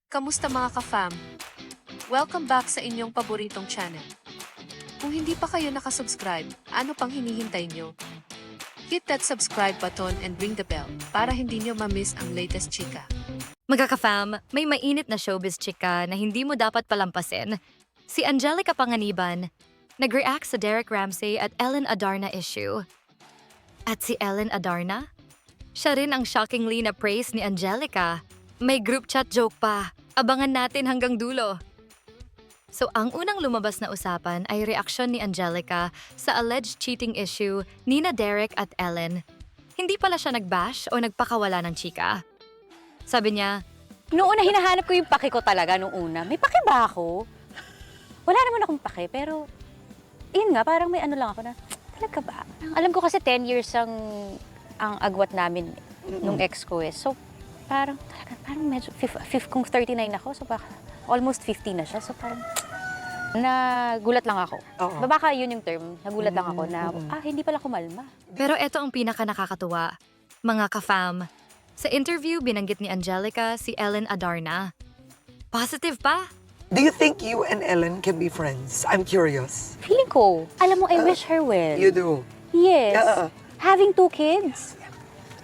Kamusta mga ka-fam? Welcome back sa inyong paboritong channel. Kung hindi pa kayo nakasubscribe, ano pang hinihintay nyo? Hit that subscribe button and ring the bell para hindi nyo ma-miss ang latest chika. Magkaka-fam, may mainit na showbiz chika na hindi mo dapat palampasin. Si Angelica Panganiban, nag-react sa Derek Ramsey at Ellen Adarna issue. At si Ellen Adarna? Siya rin ang shockingly na praise ni Angelica. May group chat joke pa. Abangan natin hanggang dulo. So ang unang lumabas na usapan ay reaksyon ni Angelica sa alleged cheating issue ni na Derek at Ellen. Hindi pala siya nag-bash o nagpakawala ng chika. Sabi niya, Noong una, hinahanap ko yung pake ko talaga nung una. May pake ba ako? Wala naman akong pake, pero yun nga, parang may ano lang ako na, talaga ba? Alam ko kasi 10 years ang agwat namin nung ex ko eh. So, parang medyo, kung 39 ako, so baka almost 50 na siya. So parang, nagulat lang ako. Baka yun yung term, nagulat lang ako na, hindi pala kumalma. pero eto ang pinaka nakakatuwa. Mga ka-fam, sa interview binanggit ni Angelica si Ellen Adarna. Positive pa? Do you think you and Ellen can be friends? I'm curious. Feeling ko, alam mo, I wish her well. You do? Yes. Yeah. Having 2 kids,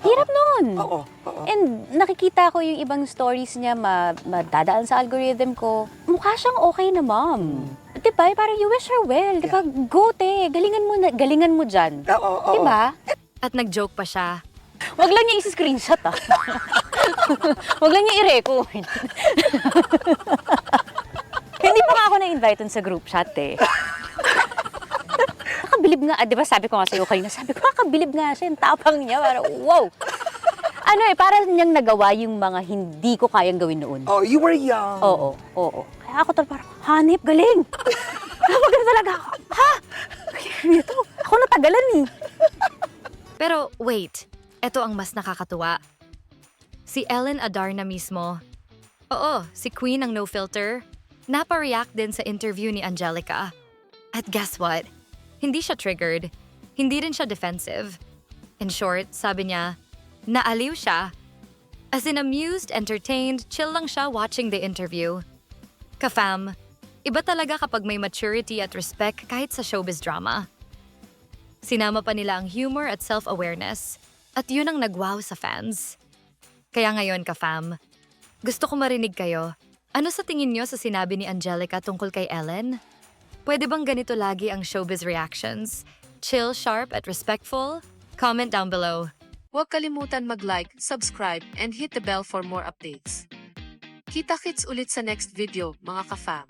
hirap nun. Oo. And nakikita ko yung ibang stories niya, madadaan sa algorithm ko. Mukha siyang okay na mom. Diba? Parang you wish her well. Diba? Go, te. Galingan mo dyan. Oo. Diba? At nag-joke pa siya. Wag lang niya isi-screenshot, ah. Wag lang niya i-record. Hindi pa nga ako na-invite dun sa group chat, eh. Nakabilib nga, di ba sabi ko nga sa'yo kayo, sabi ko, nakabilib nga siya, yung tapang niya, parang, wow. Ano parang niyang nagawa yung mga hindi ko kayang gawin noon. Oh, you were young. Oo. Kaya ako talaga parang, hanip, galing. Kapag talaga ako, ha? Ito, ako natagalan eh. Pero wait, eto ang mas nakakatuwa. Si Ellen Adarna mismo. Oo, si Queen ng No Filter. Napa-react din sa interview ni Angelica. At guess what? Hindi siya triggered. Hindi rin siya defensive. In short, sabi niya, naaliw siya. As in amused, entertained, chill lang siya watching the interview. Ka-fam, iba talaga kapag may maturity at respect kahit sa showbiz drama. Sinama pa nila ang humor at self-awareness. At yun ang nagwaw sa fans. Kaya ngayon, ka-fam, gusto ko marinig kayo. Ano sa tingin nyo sa sinabi ni Angelica tungkol kay Ellen? Pwede bang ganito lagi ang showbiz reactions? Chill, sharp, at respectful? Comment down below. Huwag kalimutan mag-like, subscribe, and hit the bell for more updates. Kita-kits ulit sa next video, mga ka-fam.